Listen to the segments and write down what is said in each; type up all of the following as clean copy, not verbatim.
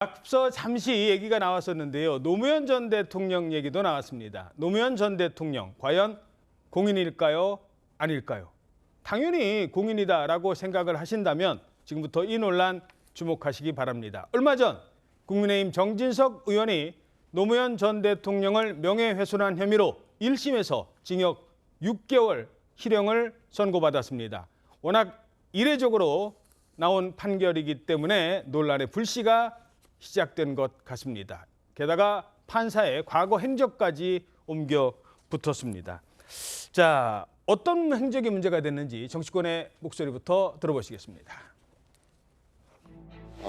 앞서 잠시 얘기가 나왔었는데요. 노무현 전 대통령 얘기도 나왔습니다. 노무현 전 대통령 과연 공인일까요? 아닐까요? 당연히 공인이다라고 생각을 하신다면 지금부터 이 논란 주목하시기 바랍니다. 얼마 전 국민의힘 정진석 의원이 노무현 전 대통령을 명예훼손한 혐의로 1심에서 징역 6개월 실형을 선고받았습니다. 워낙 이례적으로 나온 판결이기 때문에 논란의 불씨가 시작된 것 같습니다. 게다가 판사의 과거 행적까지 옮겨 붙었습니다. 자, 어떤 행적이 문제가 됐는지 정치권의 목소리부터 들어보시겠습니다.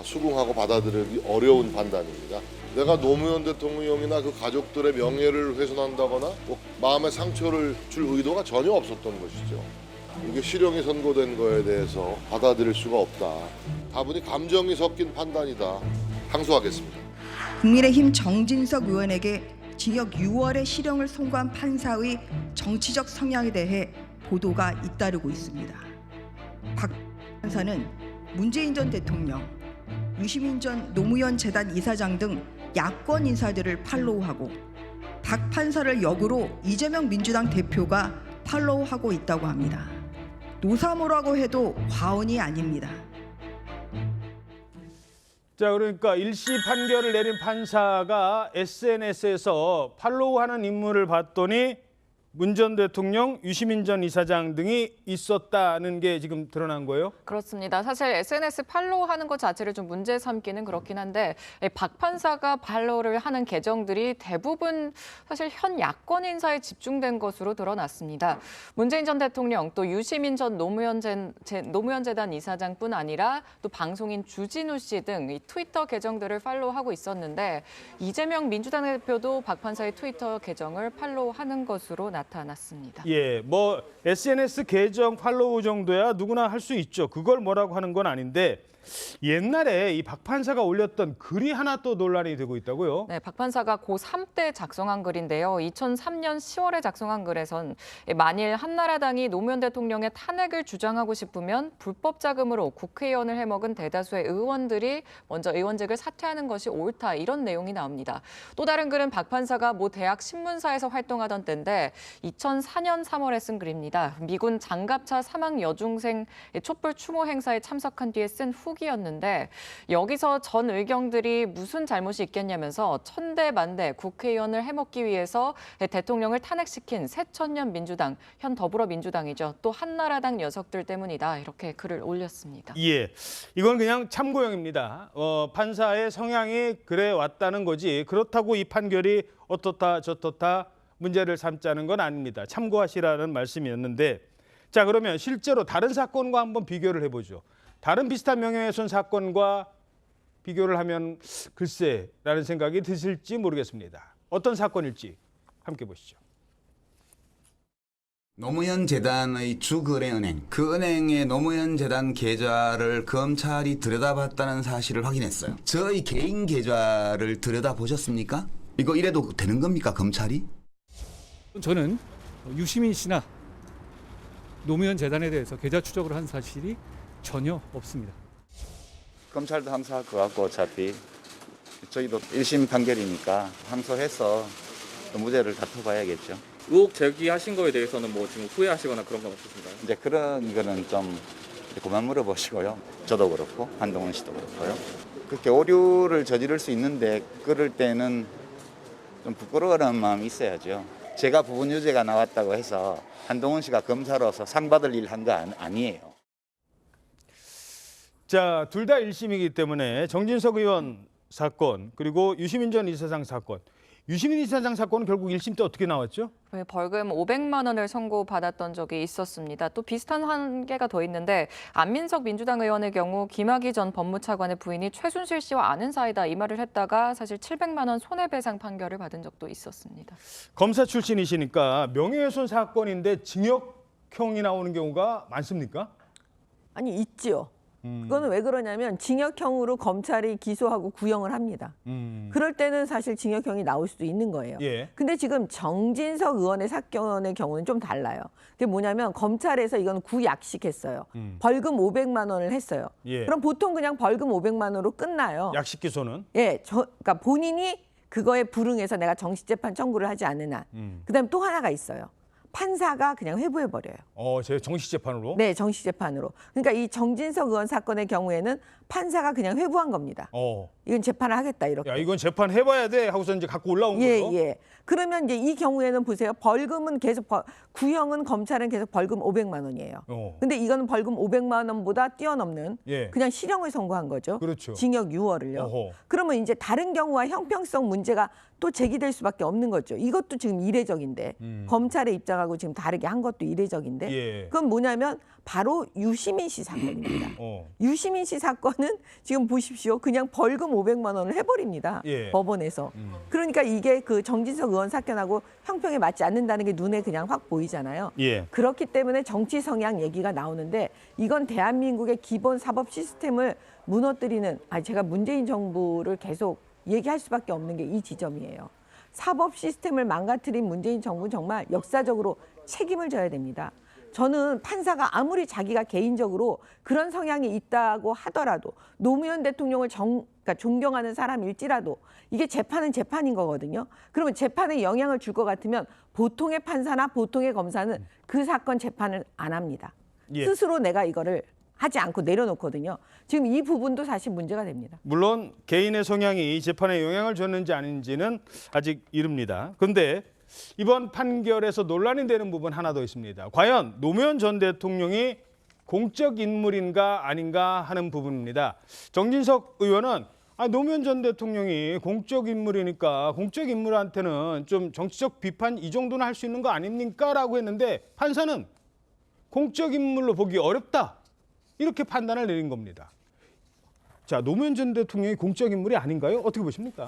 수긍하고 받아들이기 어려운 판단입니다. 내가 노무현 대통령이나 그 가족들의 명예를 훼손한다거나 마음의 상처를 줄 의도가 전혀 없었던 것이죠. 이게 실형이 선고된 거에 대해서 받아들일 수가 없다. 다분히 감정이 섞인 판단이다. 항소하겠습니다. 국민의힘 정진석 의원에게 징역 6월의 실형을 선고한 판사의 정치적 성향에 대해 보도가 잇따르고 있습니다. 박 판사는 문재인 전 대통령, 유시민 전 노무현 재단 이사장 등 야권 인사들을 팔로우하고 박 판사를 역으로 이재명 민주당 대표가 팔로우하고 있다고 합니다. 노사모라고 해도 과언이 아닙니다. 자, 그러니까 1심 판결을 내린 판사가 SNS에서 팔로우하는 인물을 봤더니 문 전 대통령, 유시민 전 이사장 등이 있었다는 게 지금 드러난 거예요? 그렇습니다. 사실 SNS 팔로우하는 것 자체를 좀 문제 삼기는 그렇긴 한데 박 판사가 팔로우를 하는 계정들이 대부분 사실 현 야권 인사에 집중된 것으로 드러났습니다. 문재인 전 대통령 또 유시민 전 노무현 재단 이사장뿐 아니라 또 방송인 주진우 씨 등 이 트위터 계정들을 팔로우하고 있었는데 이재명 민주당 대표도 박 판사의 트위터 계정을 팔로우하는 것으로 나타났습니다. 예, 뭐 SNS 계정 팔로우 정도야 누구나 할 수 있죠. 그걸 뭐라고 하는 건 아닌데 옛날에 이 박 판사가 올렸던 글이 하나 또 논란이 되고 있다고요? 네, 박 판사가 고3 때 작성한 글인데요. 2003년 10월에 작성한 글에선 만일 한나라당이 노무현 대통령의 탄핵을 주장하고 싶으면 불법 자금으로 국회의원을 해먹은 대다수의 의원들이 먼저 의원직을 사퇴하는 것이 옳다, 이런 내용이 나옵니다. 또 다른 글은 박 판사가 모 대학 신문사에서 활동하던 때인데 2004년 3월에 쓴 글입니다. 미군 장갑차 사망 여중생 촛불 추모 행사에 참석한 뒤에 쓴 후기였는데 여기서 전 의경들이 무슨 잘못이 있겠냐면서 천대만대 국회의원을 해먹기 위해서 대통령을 탄핵시킨 새천년 민주당, 현 더불어민주당이죠. 또 한나라당 녀석들 때문이다, 이렇게 글을 올렸습니다. 예, 이건 그냥 참고용입니다. 판사의 성향이 그래 왔다는 거지 그렇다고 이 판결이 어떻다 저떻다 문제를 삼자는 건 아닙니다. 참고하시라는 말씀이었는데, 자, 그러면 실제로 다른 사건과 한번 비교를 해보죠. 다른 비슷한 명예훼손 사건과 비교를 하면 글쎄라는 생각이 드실지 모르겠습니다. 어떤 사건일지 함께 보시죠. 노무현 재단의 주거래은행, 그 은행의 노무현 재단 계좌를 검찰이 들여다봤다는 사실을 확인했어요. 저희 개인 계좌를 들여다보셨습니까? 이거 이래도 되는 겁니까, 검찰이? 저는 유시민 씨나 노무현 재단에 대해서 계좌 추적을 한 사실이 전혀 없습니다. 검찰도 항소할 것 같고 어차피 저희도 1심 판결이니까 항소해서 무죄를 다퉈봐야겠죠. 의혹 제기하신 거에 대해서는 뭐 지금 후회하시거나 그런 건 없으신가요? 이제 그런 거는 좀 그만 물어보시고요. 저도 그렇고 한동훈 씨도 그렇고요. 그렇게 오류를 저지를 수 있는데 그럴 때는 좀 부끄러워하는 마음이 있어야죠. 제가 부분 유죄가 나왔다고 해서 한동훈 씨가 검사로서 상 받을 일 한 거 아니에요. 자, 둘 다 1심이기 때문에 정진석 의원 사건 그리고 유시민 전 이사장 사건. 유시민 이사장 사건은 결국 1심 때 어떻게 나왔죠? 벌금 500만 원을 선고받았던 적이 있었습니다. 또 비슷한 한계가 더 있는데 안민석 민주당 의원의 경우 김학의 전 법무차관의 부인이 최순실 씨와 아는 사이다, 이 말을 했다가 사실 700만 원 손해배상 판결을 받은 적도 있었습니다. 검사 출신이시니까 명예훼손 사건인데 징역형이 나오는 경우가 많습니까? 아니, 있지요. 그거는 왜 그러냐면 징역형으로 검찰이 기소하고 구형을 합니다. 그럴 때는 사실 징역형이 나올 수도 있는 거예요. 예. 근데 지금 정진석 의원의 사건의 경우는 좀 달라요. 그게 뭐냐면 검찰에서 이건 구약식했어요. 벌금 500만 원을 했어요. 예. 그럼 보통 그냥 벌금 500만 원으로 끝나요. 약식 기소는 예, 그러니까 본인이 그거에 불응해서 내가 정식재판 청구를 하지 않는 한. 그다음에 또 하나가 있어요. 판사가 그냥 회부해버려요. 제 정식 재판으로. 네, 정식재판으로. 그러니까 이 정진석 의원 사건의 경우에는 판사가 그냥 회부한 겁니다. 이건 재판을 하겠다 이렇게. 야, 이건 재판 해봐야 돼 하고서 이제 갖고 올라온 예, 거죠. 예. 그러면 이제 이 경우에는 보세요. 벌금은 계속 구형은 검찰은 계속 벌금 500만 원이에요. 근데 이거는 벌금 500만 원보다 뛰어넘는 예. 그냥 실형을 선고한 거죠. 그렇죠. 징역 6월을요. 그러면 이제 다른 경우와 형평성 문제가 또 제기될 수밖에 없는 거죠. 이것도 지금 이례적인데 검찰의 입장하고 지금 다르게 한 것도 이례적인데 예. 그건 뭐냐면 바로 유시민 씨 사건입니다. 유시민 씨 사건은 지금 보십시오. 그냥 벌금 500만 원을 해버립니다. 예. 법원에서. 그러니까 이게 그 정진석 의원 사건하고 형평에 맞지 않는다는 게 눈에 그냥 확 보이잖아요. 예. 그렇기 때문에 정치 성향 얘기가 나오는데 이건 대한민국의 기본 사법 시스템을 무너뜨리는 제가 문재인 정부를 계속 얘기할 수밖에 없는 게 이 지점이에요. 사법 시스템을 망가뜨린 문재인 정부는 정말 역사적으로 책임을 져야 됩니다. 저는 판사가 아무리 자기가 개인적으로 그런 성향이 있다고 하더라도 노무현 대통령을 그러니까 존경하는 사람일지라도 이게 재판은 재판인 거거든요. 그러면 재판에 영향을 줄 것 같으면 보통의 판사나 보통의 검사는 그 사건 재판을 안 합니다. 예. 스스로 내가 이거를 하지 않고 내려놓거든요. 지금 이 부분도 사실 문제가 됩니다. 물론 개인의 성향이 재판에 영향을 줬는지 아닌지는 아직 이릅니다. 그런데 이번 판결에서 논란이 되는 부분 하나 더 있습니다. 과연 노무현 전 대통령이 공적 인물인가 아닌가 하는 부분입니다. 정진석 의원은 노무현 전 대통령이 공적 인물이니까 공적 인물한테는 좀 정치적 비판 이 정도는 할 수 있는 거 아닙니까? 라고 했는데 판사는 공적 인물로 보기 어렵다. 이렇게 판단을 내린 겁니다. 자, 노무현 전 대통령이 공적 인물이 아닌가요? 어떻게 보십니까?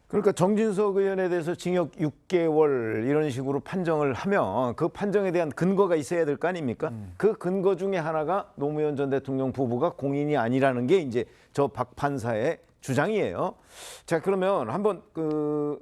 그러니까 정진석 의원에 대해서 징역 6개월 이런 식으로 판정을 하면 그 판정에 대한 근거가 있어야 될 거 아닙니까? 그 근거 중에 하나가 노무현 전 대통령 부부가 공인이 아니라는 게 이제 저 박 판사의 주장이에요. 자, 그러면 한번 그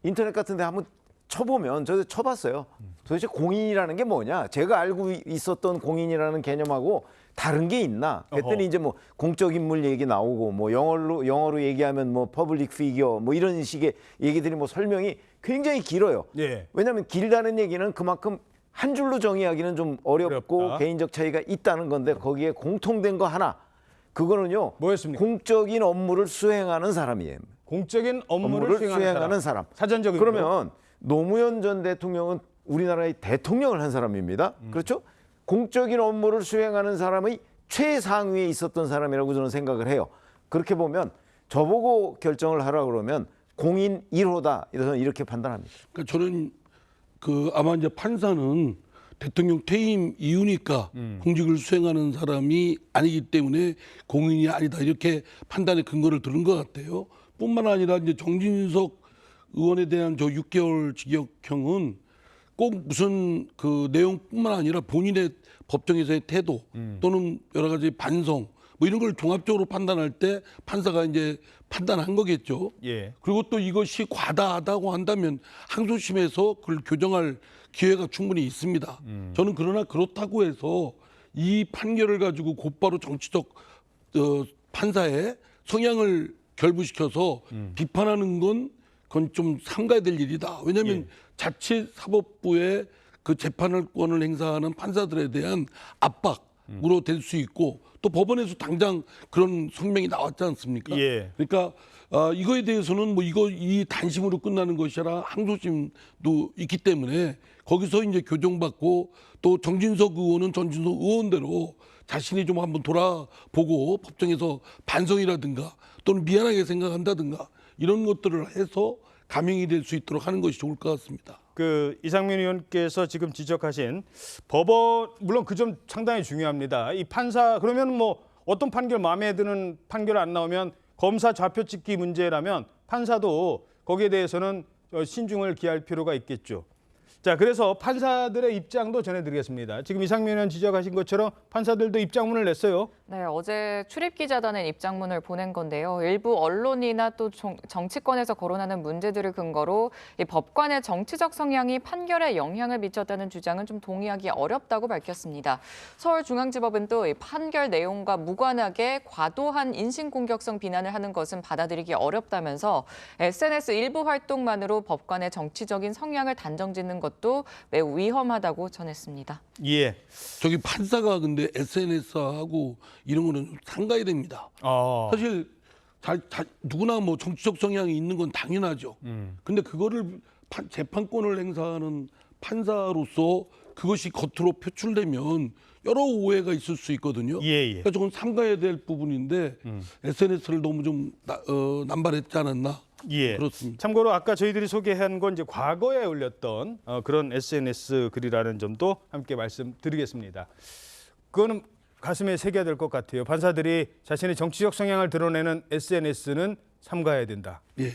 인터넷 같은 데 한번 쳐보면 저도 쳐봤어요. 도대체 공인이라는 게 뭐냐? 제가 알고 있었던 공인이라는 개념하고 다른 게 있나? 그랬더니 이제 뭐 공적 인물 얘기 나오고 뭐 영어로 얘기하면 뭐 퍼블릭 피겨 뭐 이런 식의 얘기들이 뭐 설명이 굉장히 길어요. 예. 왜냐하면 길다는 얘기는 그만큼 한 줄로 정의하기는 좀 어렵고 어렵다. 개인적 차이가 있다는 건데 거기에 공통된 거 하나 그거는요. 뭐였습니까? 공적인 업무를 수행하는 사람이에요. 공적인 업무를 수행하는 사람. 사전적인 그러면 노무현 전 대통령은 우리나라의 대통령을 한 사람입니다. 그렇죠? 공적인 업무를 수행하는 사람의 최상위에 있었던 사람이라고 저는 생각을 해요. 그렇게 보면 저보고 결정을 하라 그러면 공인 1호다. 이래서 이렇게 판단합니다. 그러니까 저는 아마 이제 판사는 대통령 퇴임 이후니까 공직을 수행하는 사람이 아니기 때문에 공인이 아니다 이렇게 판단의 근거를 들은 것 같아요. 뿐만 아니라 이제 정진석 의원에 대한 저 6개월 징역형은 꼭 무슨 그 내용뿐만 아니라 본인의 법정에서의 태도 또는 여러 가지 반성 뭐 이런 걸 종합적으로 판단할 때 판사가 이제 판단한 거겠죠. 예. 그리고 또 이것이 과다하다고 한다면 항소심에서 그걸 교정할 기회가 충분히 있습니다. 저는 그러나 그렇다고 해서 이 판결을 가지고 곧바로 정치적 판사의 성향을 결부시켜서 비판하는 건 그건 좀 삼가야 될 일이다. 왜냐하면 자치사법부의 그 재판권을 행사하는 판사들에 대한 압박으로 될 수 있고 또 법원에서 당장 그런 성명이 나왔지 않습니까? 예. 그러니까 이거에 대해서는 뭐 이 단심으로 끝나는 것이 아니라 항소심도 있기 때문에 거기서 이제 교정받고 또 정진석 의원은 정진석 의원대로 자신이 좀 한번 돌아보고 법정에서 반성이라든가 또는 미안하게 생각한다든가 이런 것들을 해서 감형이 될 수 있도록 하는 것이 좋을 것 같습니다. 이상민 의원께서 지금 지적하신 법원 물론 그 점 상당히 중요합니다. 이 판사 그러면 뭐 어떤 판결 마음에 드는 판결 안 나오면 검사 좌표 찍기 문제라면 판사도 거기에 대해서는 신중을 기할 필요가 있겠죠. 자, 그래서 판사들의 입장도 전해드리겠습니다. 지금 이상민 의원 지적하신 것처럼 판사들도 입장문을 냈어요. 네, 어제 출입기자단은 입장문을 보낸 건데요. 일부 언론이나 또 정치권에서 거론하는 문제들을 근거로 이 법관의 정치적 성향이 판결에 영향을 미쳤다는 주장은 좀 동의하기 어렵다고 밝혔습니다. 서울중앙지법은 또 이 판결 내용과 무관하게 과도한 인신공격성 비난을 하는 것은 받아들이기 어렵다면서 SNS 일부 활동만으로 법관의 정치적인 성향을 단정짓는 것도 매우 위험하다고 전했습니다. 예. 저기 판사가 근데 SNS하고 이런 거는 상가야 됩니다. 사실 누구나 뭐 정치적 성향이 있는 건 당연하죠. 근데 그거를 재판권을 행사하는 판사로서 그것이 겉으로 표출되면 여러 오해가 있을 수 있거든요. 예. 그러니까 저건 삼가해야 될 부분인데 SNS를 너무 좀 남발했지 않았나? 예. 그렇습니다. 참고로 아까 저희들이 소개한 건 이제 과거에 올렸던 그런 SNS 글이라는 점도 함께 말씀드리겠습니다. 그거는 가슴에 새겨야 될 것 같아요. 판사들이 자신의 정치적 성향을 드러내는 SNS는 삼가해야 된다. 예.